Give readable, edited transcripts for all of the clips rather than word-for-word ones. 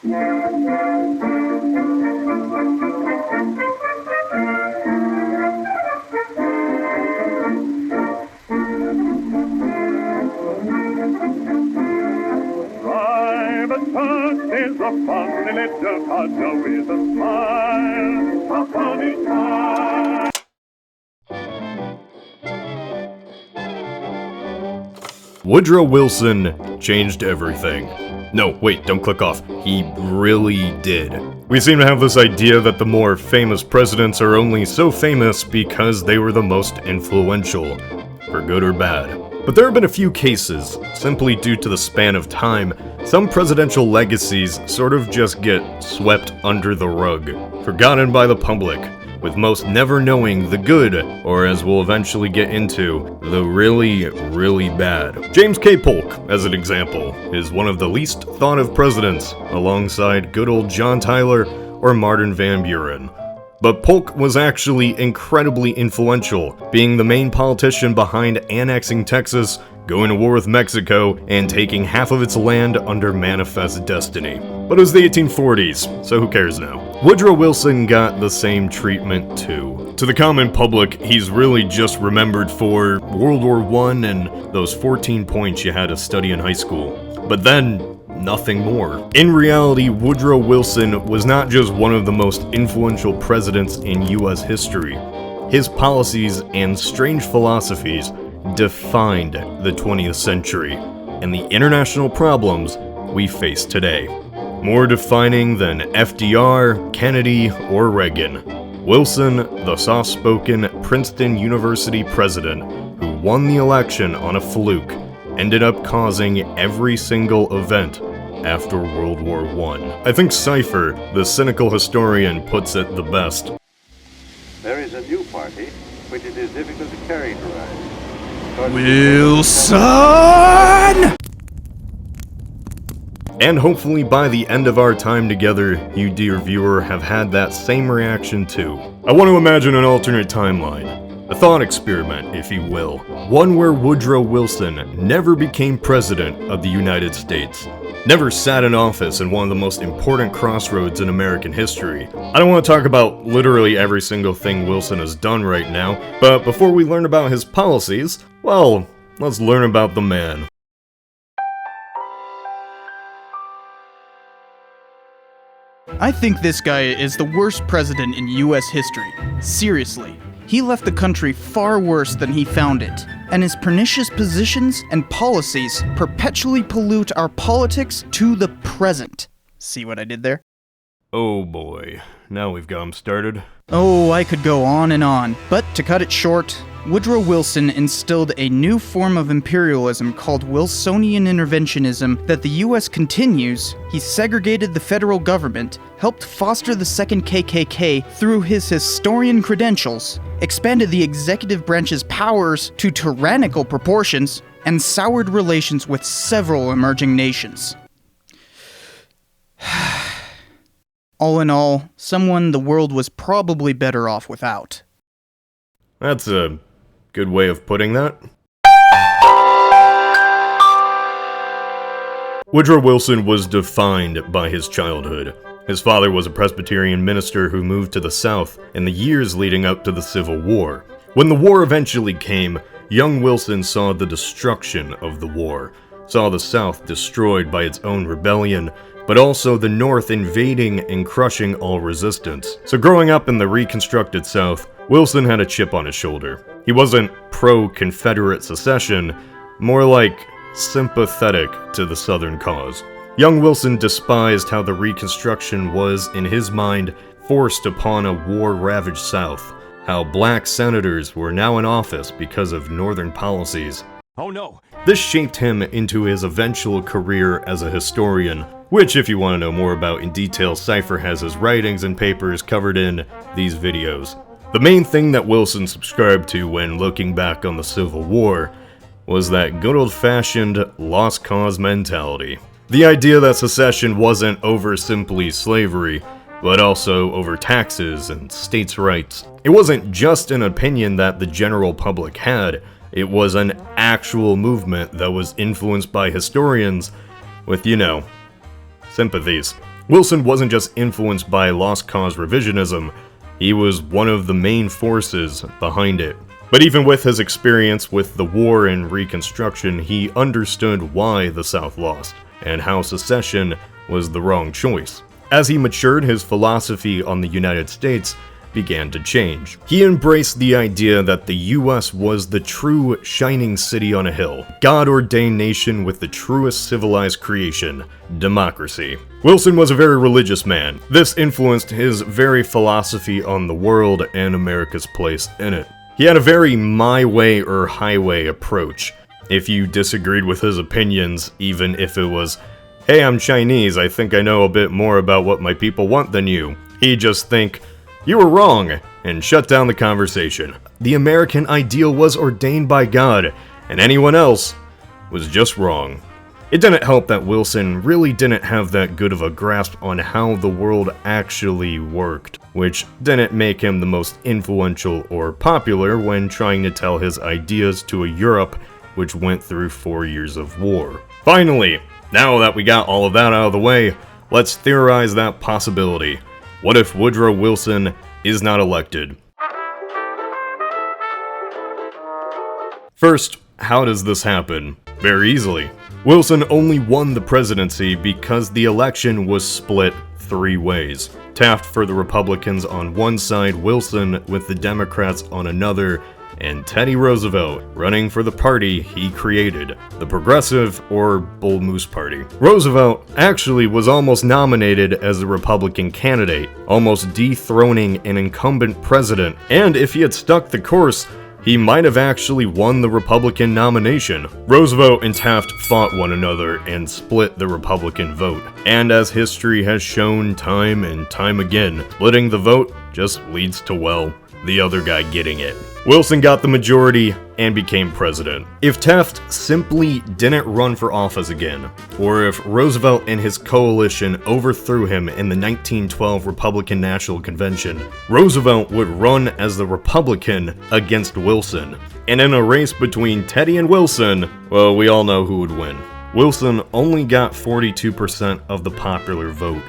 Private Tuck is a funny little codger with a smile, a funny smile. Woodrow Wilson changed everything. No, wait, don't click off. He really did. We seem to have this idea that the more famous presidents are only so famous because they were the most influential, for good or bad. But there have been a few cases, simply due to the span of time, some presidential legacies sort of just get swept under the rug, forgotten by the public, with most never knowing the good, or as we'll eventually get into, the really, really bad. James K. Polk, as an example, is one of the least thought of presidents, alongside good old John Tyler or Martin Van Buren. But Polk was actually incredibly influential, being the main politician behind annexing Texas, going to war with Mexico, and taking half of its land under manifest destiny. But it was the 1840s, so who cares now? Woodrow Wilson got the same treatment too. To the common public, he's really just remembered for World War I and those 14 points you had to study in high school. But then, nothing more. In reality, Woodrow Wilson was not just one of the most influential presidents in US history. His policies and strange philosophies defined the 20th century and the international problems we face today. More defining than FDR, Kennedy, or Reagan, Wilson, the soft-spoken Princeton University president who won the election on a fluke, ended up causing every single event after World War I. I think Cypher, the cynical historian, puts it the best. There is a new party which it is difficult to characterize. Wilson! And hopefully by the end of our time together, you dear viewer have had that same reaction too. I want to imagine an alternate timeline. A thought experiment, if you will. One where Woodrow Wilson never became president of the United States. Never sat in office in one of the most important crossroads in American history. I don't want to talk about literally every single thing Wilson has done right now, but before we learn about his policies, well, let's learn about the man. I think this guy is the worst president in US history. Seriously. He left the country far worse than he found it, and his pernicious positions and policies perpetually pollute our politics to the present. See what I did there? Oh boy, now we've got him started. Oh, I could go on, but to cut it short, Woodrow Wilson instilled a new form of imperialism called Wilsonian interventionism that the US continues. He segregated the federal government, helped foster the second KKK through his historian credentials, expanded the executive branch's powers to tyrannical proportions, and soured relations with several emerging nations. All in all, someone the world was probably better off without. That's a good way of putting that. Woodrow Wilson was defined by his childhood. His father was a Presbyterian minister who moved to the South in the years leading up to the Civil War. When the war eventually came, young Wilson saw the destruction of the war, saw the South destroyed by its own rebellion, but also the North invading and crushing all resistance. So growing up in the reconstructed South, Wilson had a chip on his shoulder. He wasn't pro-Confederate secession, more like sympathetic to the Southern cause. Young Wilson despised how the Reconstruction was, in his mind, forced upon a war-ravaged South, how black senators were now in office because of Northern policies. Oh no! This shaped him into his eventual career as a historian, which, if you want to know more about in detail, Cypher has his writings and papers covered in these videos. The main thing that Wilson subscribed to when looking back on the Civil War was that good old-fashioned lost cause mentality. The idea that secession wasn't over simply slavery, but also over taxes and states' rights. It wasn't just an opinion that the general public had, it was an actual movement that was influenced by historians with, sympathies. Wilson wasn't just influenced by lost cause revisionism, he was one of the main forces behind it. But even with his experience with the war and Reconstruction, he understood why the South lost, and how secession was the wrong choice. As he matured, his philosophy on the United States began to change. He embraced the idea that the US was the true shining city on a hill, God-ordained nation with the truest civilized creation, democracy. Wilson was a very religious man. This influenced his very philosophy on the world and America's place in it. He had a very my way or highway approach. If you disagreed with his opinions, even if it was, hey, I'm Chinese, I think I know a bit more about what my people want than you, he'd just think, you were wrong, and shut down the conversation. The American ideal was ordained by God, and anyone else was just wrong. It didn't help that Wilson really didn't have that good of a grasp on how the world actually worked, which didn't make him the most influential or popular when trying to tell his ideas to a Europe which went through 4 years of war. Finally, now that we got all of that out of the way, let's theorize that possibility. What if Woodrow Wilson is not elected? First, how does this happen? Very easily. Wilson only won the presidency because the election was split 3 ways. Taft for the Republicans on one side, Wilson with the Democrats on another, and Teddy Roosevelt running for the party he created, the Progressive or Bull Moose Party. Roosevelt actually was almost nominated as the Republican candidate, almost dethroning an incumbent president, and if he had stuck the course, he might have actually won the Republican nomination. Roosevelt and Taft fought one another and split the Republican vote. And as history has shown time and time again, splitting the vote just leads to, well, the other guy getting it. Wilson got the majority and became president. If Taft simply didn't run for office again, or if Roosevelt and his coalition overthrew him in the 1912 Republican National Convention, Roosevelt would run as the Republican against Wilson. And in a race between Teddy and Wilson, well, we all know who would win. Wilson only got 42% of the popular vote.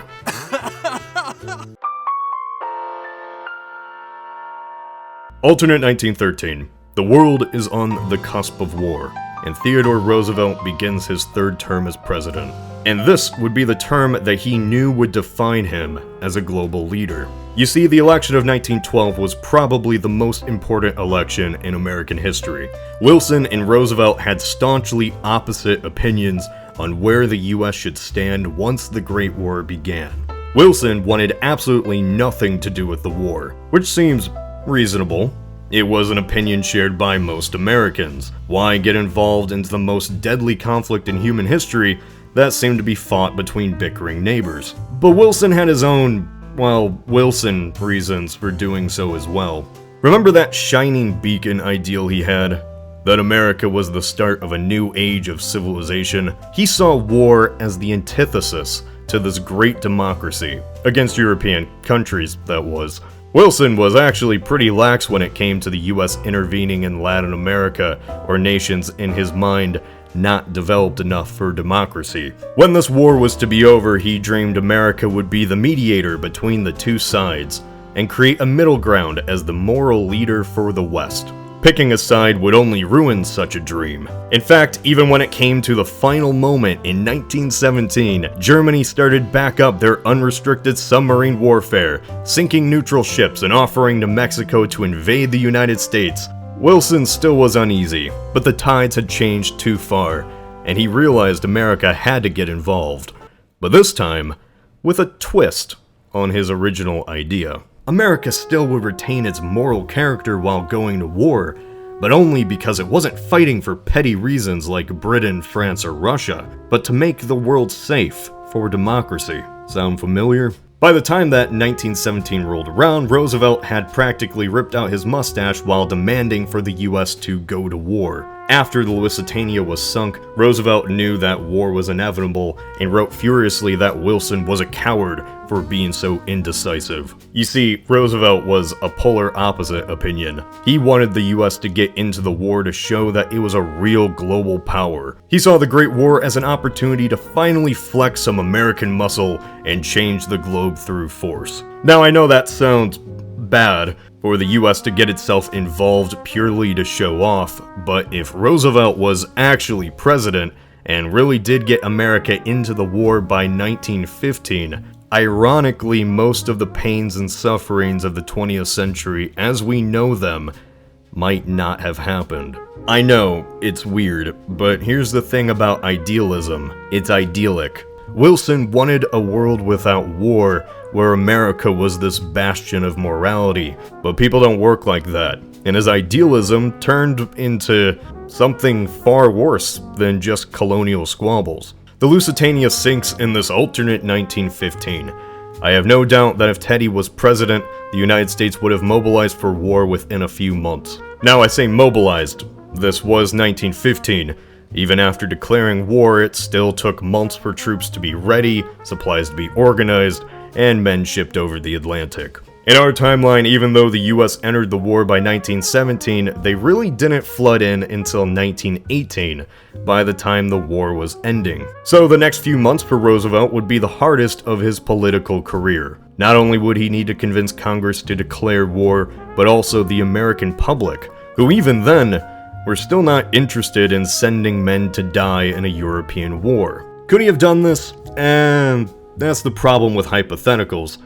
Alternate 1913. The world is on the cusp of war, and Theodore Roosevelt begins his 3rd term as president. And this would be the term that he knew would define him as a global leader. You see, the election of 1912 was probably the most important election in American history. Wilson and Roosevelt had staunchly opposite opinions on where the US should stand once the Great War began. Wilson wanted absolutely nothing to do with the war, which seems reasonable. It was an opinion shared by most Americans. Why get involved into the most deadly conflict in human history that seemed to be fought between bickering neighbors? But Wilson had his own, well, Wilson reasons for doing so as well. Remember that shining beacon ideal he had? That America was the start of a new age of civilization? He saw war as the antithesis to this great democracy, against European countries, that was. Wilson was actually pretty lax when it came to the US intervening in Latin America, or nations in his mind not developed enough for democracy. When this war was to be over, he dreamed America would be the mediator between the two sides, and create a middle ground as the moral leader for the West. Picking a side would only ruin such a dream. In fact, even when it came to the final moment in 1917, Germany started back up their unrestricted submarine warfare, sinking neutral ships and offering to Mexico to invade the United States. Wilson still was uneasy, but the tides had changed too far, and he realized America had to get involved. But this time, with a twist on his original idea. America still would retain its moral character while going to war, but only because it wasn't fighting for petty reasons like Britain, France, or Russia, but to make the world safe for democracy. Sound familiar? By the time that 1917 rolled around, Roosevelt had practically ripped out his mustache while demanding for the US to go to war. After the Lusitania was sunk, Roosevelt knew that war was inevitable and wrote furiously that Wilson was a coward for being so indecisive. You see, Roosevelt was a polar opposite opinion. He wanted the US to get into the war to show that it was a real global power. He saw the Great War as an opportunity to finally flex some American muscle and change the globe through force. Now I know that sounds bad for the US to get itself involved purely to show off, but if Roosevelt was actually president and really did get America into the war by 1915, ironically, most of the pains and sufferings of the 20th century as we know them might not have happened. I know, it's weird, but here's the thing about idealism. It's idyllic. Wilson wanted a world without war, where America was this bastion of morality, but people don't work like that, and his idealism turned into something far worse than just colonial squabbles. The Lusitania sinks in this alternate 1915. I have no doubt that if Teddy was president, the United States would have mobilized for war within a few months. Now I say mobilized. This was 1915. Even after declaring war, it still took months for troops to be ready, supplies to be organized, and men shipped over the Atlantic. In our timeline, even though the US entered the war by 1917, they really didn't flood in until 1918, by the time the war was ending. So the next few months for Roosevelt would be the hardest of his political career. Not only would he need to convince Congress to declare war, but also the American public, who even then were still not interested in sending men to die in a European war. Could he have done this? And that's the problem with hypotheticals.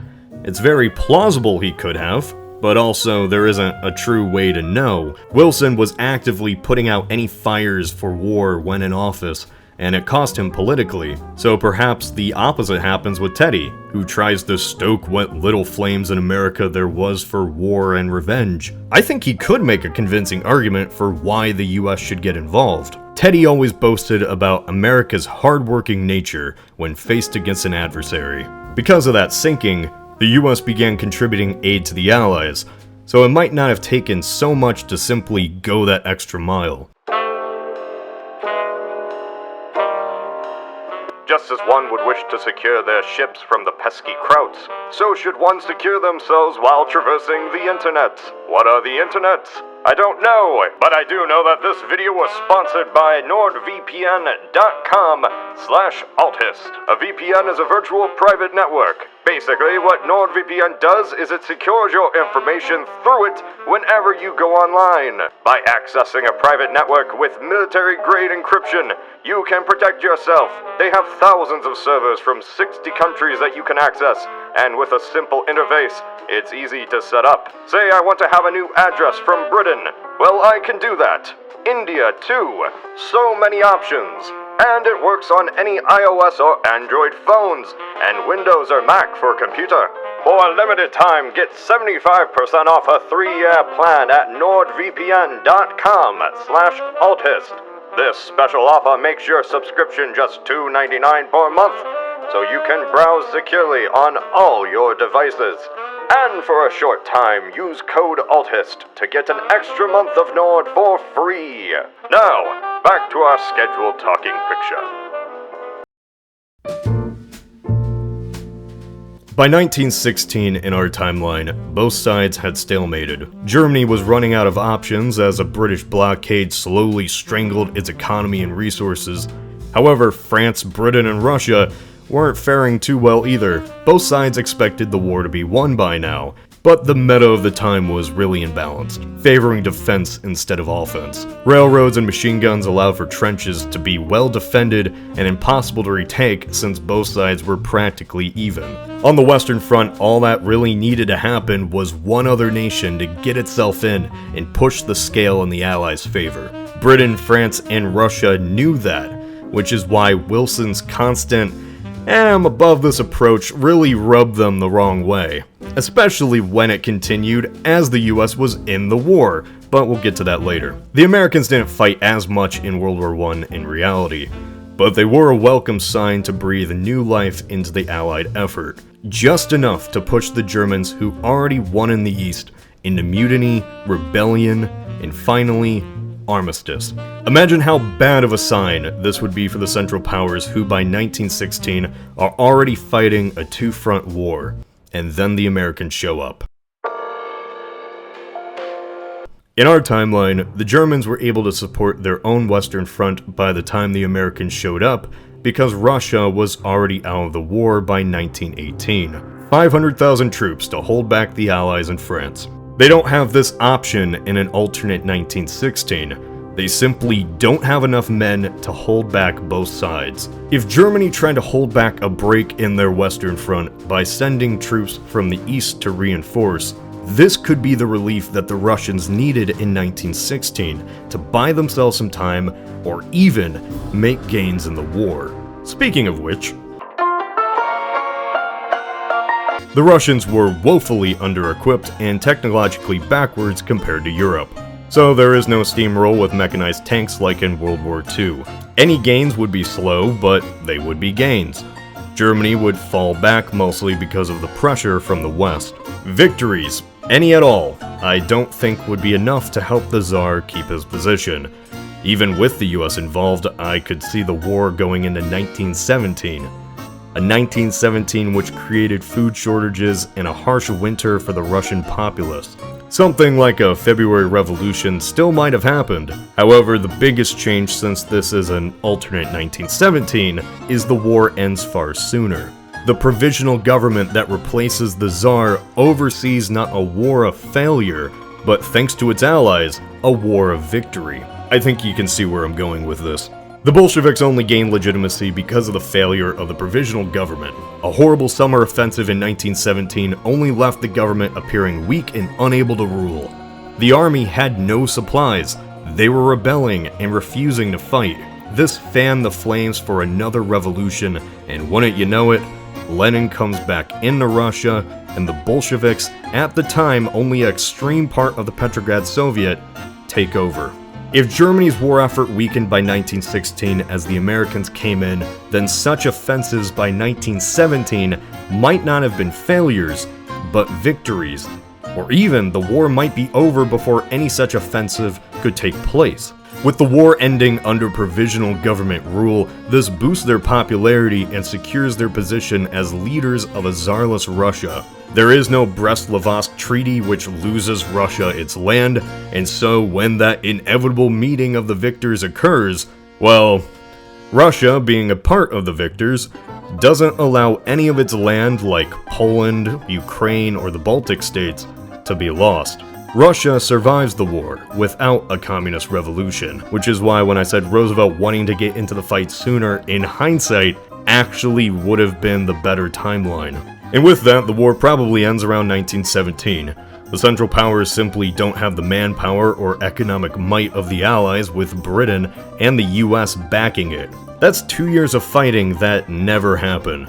It's very plausible he could have, but also there isn't a true way to know. Wilson was actively putting out any fires for war when in office, and it cost him politically. So perhaps the opposite happens with Teddy, who tries to stoke what little flames in America there was for war and revenge. I think he could make a convincing argument for why the US should get involved. Teddy always boasted about America's hardworking nature when faced against an adversary. Because of that sinking, the US began contributing aid to the Allies, so it might not have taken so much to simply go that extra mile. Just as one would wish to secure their ships from the pesky Krauts, so should one secure themselves while traversing the internet. What are the internets? I don't know, but I do know that this video was sponsored by NordVPN.com/Althist. A VPN is a virtual private network. Basically, what NordVPN does is it secures your information through it whenever you go online. By accessing a private network with military-grade encryption, you can protect yourself. They have thousands of servers from 60 countries that you can access, and with a simple interface, it's easy to set up. Say I want to have a new address from Britain. Well, I can do that. India, too. So many options. And it works on any iOS or Android phones, and Windows or Mac for computer. For a limited time, get 75% off a 3-year plan at NordVPN.com/Althist. This special offer makes your subscription just $2.99 per month, so you can browse securely on all your devices. And for a short time, use code ALTHIST to get an extra month of Nord for free. Now, back to our scheduled talking picture. By 1916 in our timeline, both sides had stalemated. Germany was running out of options as a British blockade slowly strangled its economy and resources. However, France, Britain, and Russia weren't faring too well either. Both sides expected the war to be won by now, but the meta of the time was really imbalanced, favoring defense instead of offense. Railroads and machine guns allowed for trenches to be well defended and impossible to retake since both sides were practically even. On the Western Front, all that really needed to happen was one other nation to get itself in and push the scale in the Allies' favor. Britain, France, and Russia knew that, which is why Wilson's constant "I'm above this" approach really rubbed them the wrong way, especially when it continued as the US was in the war, but we'll get to that later. The Americans didn't fight as much in World War I in reality, but they were a welcome sign to breathe new life into the Allied effort, just enough to push the Germans, who already won in the East, into mutiny, rebellion, and finally, armistice. Imagine how bad of a sign this would be for the Central Powers, who by 1916 are already fighting a two-front war, and then the Americans show up. In our timeline, the Germans were able to support their own Western Front by the time the Americans showed up, because Russia was already out of the war by 1918. 500,000 troops to hold back the Allies in France. They don't have this option in an alternate 1916. They simply don't have enough men to hold back both sides. If Germany tried to hold back a break in their Western Front by sending troops from the east to reinforce, this could be the relief that the Russians needed in 1916 to buy themselves some time or even make gains in the war. Speaking of which, the Russians were woefully under-equipped and technologically backwards compared to Europe. So there is no steamroll with mechanized tanks like in World War II. Any gains would be slow, but they would be gains. Germany would fall back mostly because of the pressure from the West. Victories, any at all, I don't think would be enough to help the Tsar keep his position. Even with the US involved, I could see the war going into 1917. A 1917 which created food shortages and a harsh winter for the Russian populace. Something like a February Revolution still might have happened. However, the biggest change, since this is an alternate 1917, is the war ends far sooner. The provisional government that replaces the Tsar oversees not a war of failure, but thanks to its allies, a war of victory. I think you can see where I'm going with this. The Bolsheviks only gained legitimacy because of the failure of the provisional government. A horrible summer offensive in 1917 only left the government appearing weak and unable to rule. The army had no supplies, they were rebelling and refusing to fight. This fanned the flames for another revolution, and wouldn't you know it, Lenin comes back into Russia, and the Bolsheviks, at the time only an extreme part of the Petrograd Soviet, take over. If Germany's war effort weakened by 1916 as the Americans came in, then such offensives by 1917 might not have been failures, but victories. Or even the war might be over before any such offensive could take place. With the war ending under provisional government rule, this boosts their popularity and secures their position as leaders of a czarless Russia. There is no Brest-Litovsk Treaty which loses Russia its land, and so when that inevitable meeting of the victors occurs, well, Russia, being a part of the victors, doesn't allow any of its land like Poland, Ukraine, or the Baltic states to be lost. Russia survives the war without a communist revolution, which is why when I said Roosevelt wanting to get into the fight sooner, in hindsight, actually would have been the better timeline. And with that, the war probably ends around 1917. The Central Powers simply don't have the manpower or economic might of the Allies, with Britain and the US backing it. That's 2 years of fighting that never happened.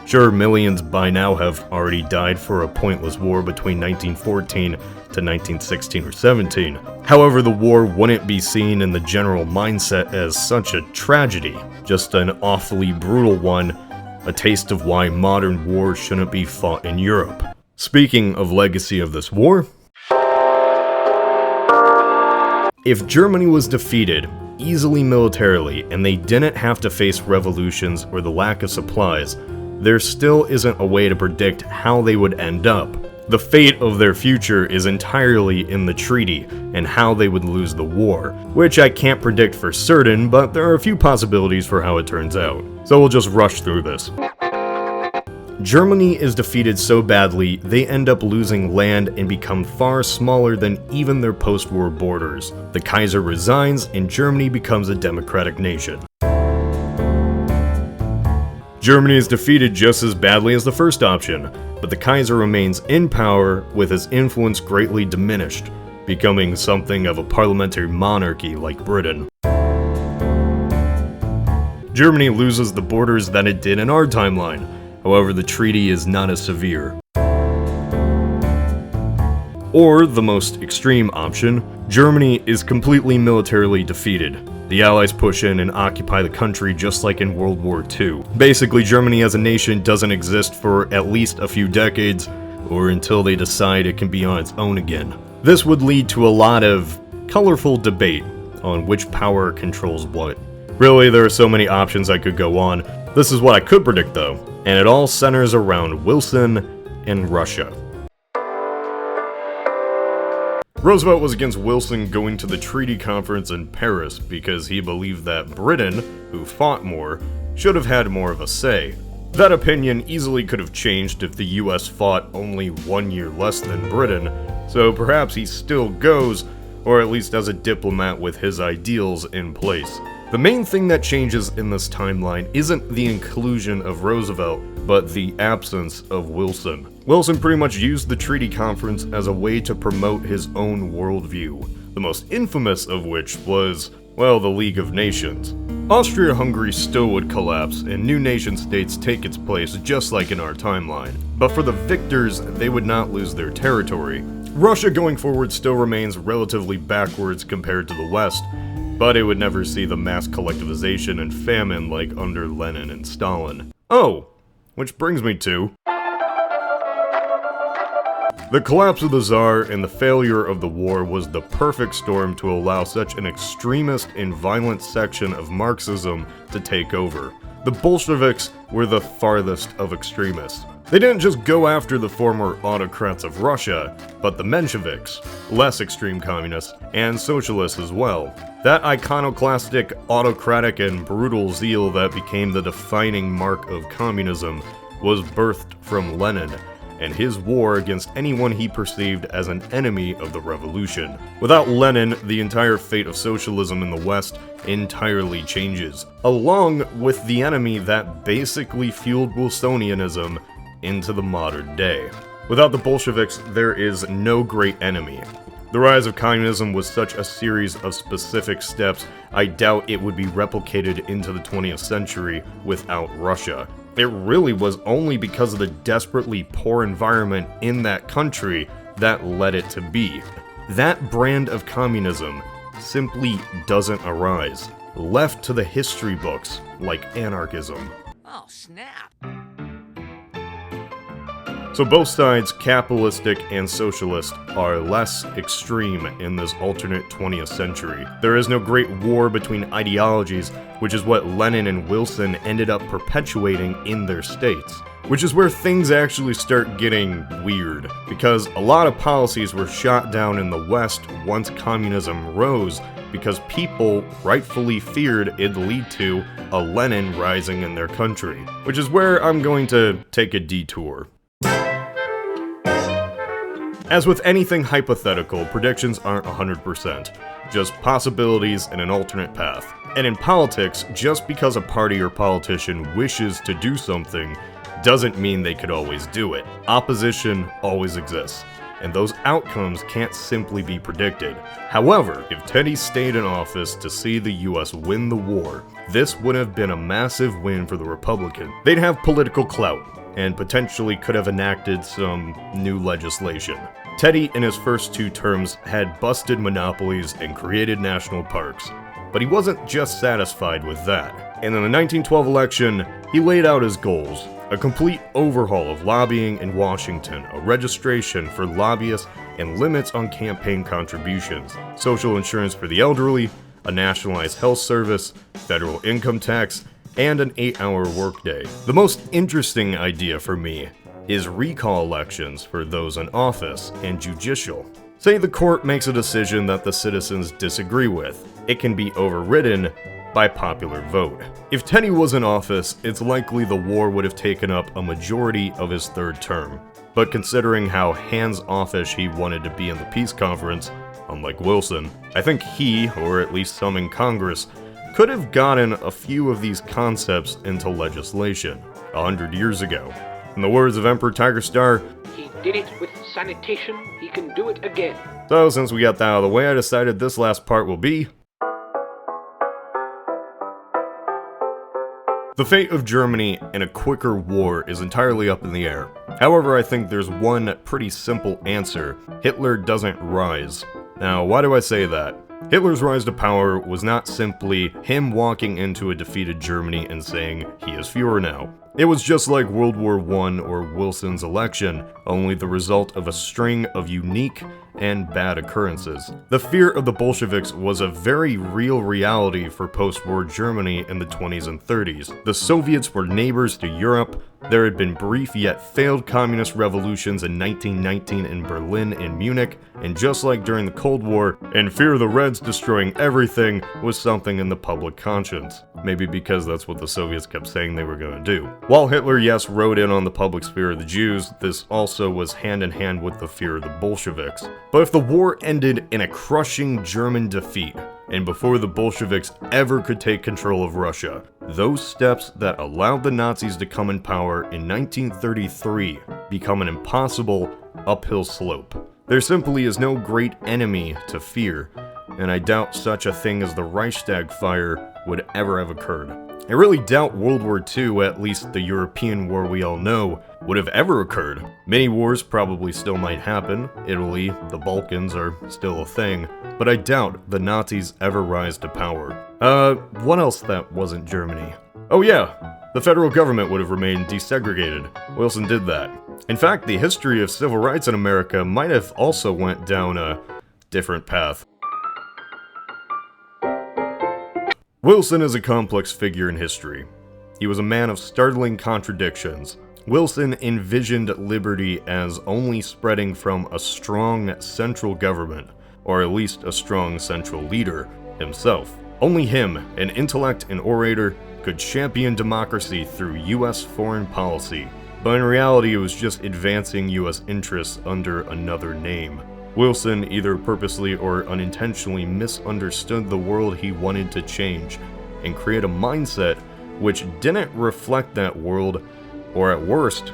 Sure, millions by now have already died for a pointless war between 1914 to 1916 or 17. However, the war wouldn't be seen in the general mindset as such a tragedy, just an awfully brutal one, a taste of why modern war shouldn't be fought in Europe. Speaking of legacy of this war, if Germany was defeated easily militarily and they didn't have to face revolutions or the lack of supplies, there still isn't a way to predict how they would end up. The fate of their future is entirely in the treaty and how they would lose the war, which I can't predict for certain, but there are a few possibilities for how it turns out. So we'll just rush through this. Germany is defeated so badly, they end up losing land and become far smaller than even their post-war borders. The Kaiser resigns and Germany becomes a democratic nation. Germany is defeated just as badly as the first option, but the Kaiser remains in power with his influence greatly diminished, becoming something of a parliamentary monarchy like Britain. Germany loses the borders that it did in our timeline, however the treaty is not as severe. Or, the most extreme option, Germany is completely militarily defeated. The Allies push in and occupy the country just like in World War II. Basically, Germany as a nation doesn't exist for at least a few decades, or until they decide it can be on its own again. This would lead to a lot of colorful debate. on which power controls what. Really, there are so many options I could go on. This is what I could predict though, and it all centers around Wilson and Russia. Roosevelt was against Wilson going to the treaty conference in Paris because he believed that Britain, who fought more, should have had more of a say. That opinion easily could have changed if the US fought only 1 year less than Britain, so perhaps he still goes, or at least as a diplomat with his ideals in place. The main thing that changes in this timeline isn't the inclusion of Roosevelt, but the absence of Wilson. Wilson pretty much used the treaty conference as a way to promote his own worldview, the most infamous of which was, well, the League of Nations. Austria-Hungary still would collapse, and new nation-states take its place just like in our timeline. But for the victors, they would not lose their territory. Russia going forward still remains relatively backwards compared to the West, but it would never see the mass collectivization and famine like under Lenin and Stalin. Oh, which brings me to... The collapse of the Tsar and the failure of the war was the perfect storm to allow such an extremist and violent section of Marxism to take over. The Bolsheviks were the farthest of extremists. They didn't just go after the former autocrats of Russia, but the Mensheviks, less extreme communists, and socialists as well. That iconoclastic, autocratic, and brutal zeal that became the defining mark of communism was birthed from Lenin and his war against anyone he perceived as an enemy of the revolution. Without Lenin, the entire fate of socialism in the West entirely changes, along with the enemy that basically fueled Wilsonianism into the modern day. Without the Bolsheviks, there is no great enemy. The rise of communism was such a series of specific steps, I doubt it would be replicated into the 20th century without Russia. It really was only because of the desperately poor environment in that country that led it to be. That brand of communism simply doesn't arise, left to the history books like anarchism. Oh, snap. So both sides, capitalistic and socialist, are less extreme in this alternate 20th century. There is no great war between ideologies, which is what Lenin and Wilson ended up perpetuating in their states. Which is where things actually start getting weird, because a lot of policies were shot down in the West once communism rose, because people rightfully feared it'd lead to a Lenin rising in their country. Which is where I'm going to take a detour. As with anything hypothetical, predictions aren't 100%, just possibilities and an alternate path. And in politics, just because a party or politician wishes to do something doesn't mean they could always do it. Opposition always exists, and those outcomes can't simply be predicted. However, if Teddy stayed in office to see the US win the war, this would have been a massive win for the Republicans. They'd have political clout, and potentially could have enacted some new legislation. Teddy, in his first 2 terms, had busted monopolies and created national parks. But he wasn't just satisfied with that. And in the 1912 election, he laid out his goals: a complete overhaul of lobbying in Washington, a registration for lobbyists and limits on campaign contributions, social insurance for the elderly, a nationalized health service, federal income tax, and an 8-hour workday. The most interesting idea for me is recall elections for those in office and judicial. Say the court makes a decision that the citizens disagree with. It can be overridden by popular vote. If Teddy was in office, it's likely the war would have taken up a majority of his 3rd term. But considering how hands-offish he wanted to be in the peace conference, unlike Wilson, I think he, or at least some in Congress, could have gotten a few of these concepts into legislation 100 years ago. In the words of Emperor Tiger Star, He did it with sanitation, he can do it again. so since we got that out of the way, I decided this last part will be... The fate of Germany in a quicker war is entirely up in the air. However, I think there's one pretty simple answer: Hitler doesn't rise. Now, why do I say that? Hitler's rise to power was not simply him walking into a defeated Germany and saying, he is Führer now. It was just like World War I or Wilson's election, only the result of a string of unique and bad occurrences. The fear of the Bolsheviks was a very real reality for post-war Germany in the 20s and 30s. The Soviets were neighbors to Europe. There had been brief yet failed communist revolutions in 1919 in Berlin and Munich, and just like during the Cold War, in fear of the Reds destroying everything was something in the public conscience. Maybe because that's what the Soviets kept saying they were going to do. While Hitler, yes, rode in on the public's fear of the Jews, this also was hand in hand with the fear of the Bolsheviks. But if the war ended in a crushing German defeat, and before the Bolsheviks ever could take control of Russia, those steps that allowed the Nazis to come in power in 1933 become an impossible uphill slope. There simply is no great enemy to fear, and I doubt such a thing as the Reichstag fire would ever have occurred. I really doubt World War II, at least the European war we all know, would have ever occurred. Many wars probably still might happen. Italy, the Balkans are still a thing, but I doubt the Nazis ever rise to power. What else that wasn't Germany? Oh yeah, the federal government would have remained desegregated. Wilson did that. In fact, the history of civil rights in America might have also went down a different path. Wilson is a complex figure in history. He was a man of startling contradictions. Wilson envisioned liberty as only spreading from a strong central government, or at least a strong central leader himself. Only him, an intellect and orator, could champion democracy through US foreign policy, but in reality it was just advancing US interests under another name. Wilson either purposely or unintentionally misunderstood the world he wanted to change, and create a mindset which didn't reflect that world, or at worst,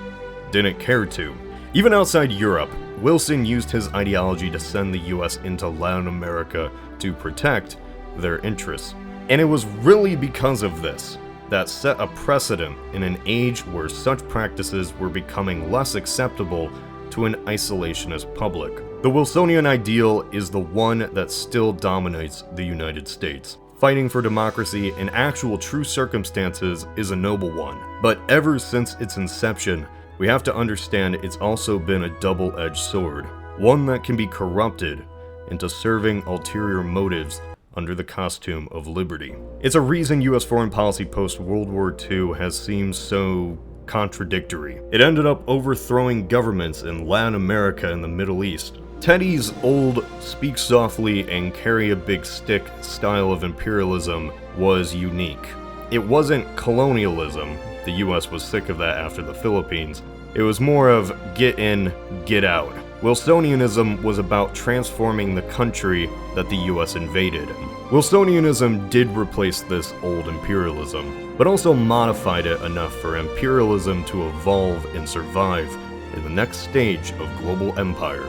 didn't care to. Even outside Europe, Wilson used his ideology to send the US into Latin America to protect their interests. And it was really because of this that set a precedent in an age where such practices were becoming less acceptable to an isolationist public. The Wilsonian ideal is the one that still dominates the United States. Fighting for democracy in actual true circumstances is a noble one, but ever since its inception, we have to understand it's also been a double-edged sword, one that can be corrupted into serving ulterior motives under the costume of liberty. It's a reason US foreign policy post-World War II has seemed so contradictory. It ended up overthrowing governments in Latin America and the Middle East. Teddy's old speak softly and carry a big stick style of imperialism was unique. It wasn't colonialism. The US was sick of that after the Philippines. It was more of get in, get out. Wilsonianism was about transforming the country that the US invaded. Wilsonianism did replace this old imperialism, but also modified it enough for imperialism to evolve and survive in the next stage of global empire.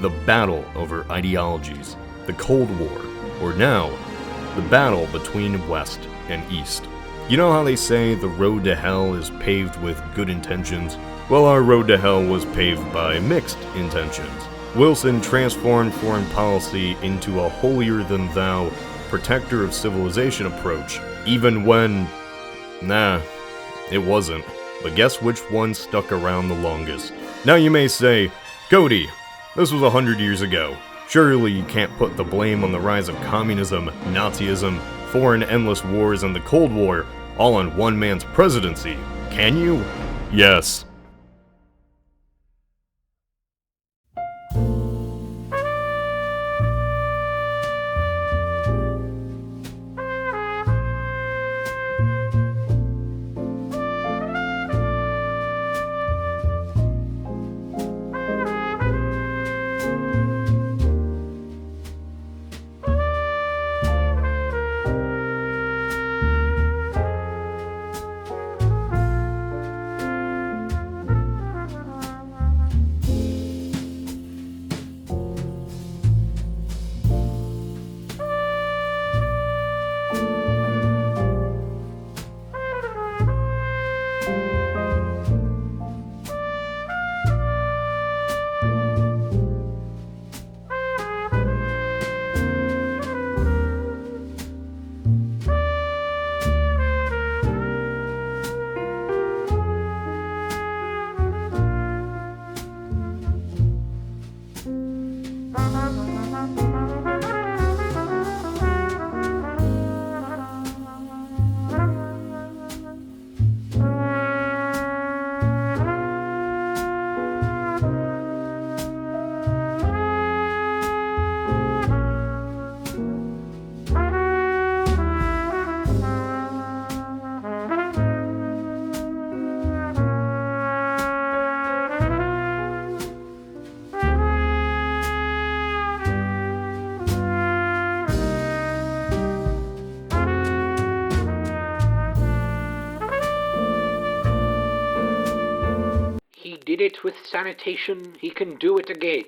The battle over ideologies, the Cold War, or now, the battle between West and East. You know how they say the road to hell is paved with good intentions? Well, our road to hell was paved by mixed intentions. Wilson transformed foreign policy into a holier-than-thou, protector of civilization approach, even when, it wasn't. But guess which one stuck around the longest? Now you may say, Cody, this was 100 years ago. Surely you can't put the blame on the rise of communism, Nazism, foreign endless wars, and the Cold War all on one man's presidency, can you? Yes. did it with sanitation, he can do it again.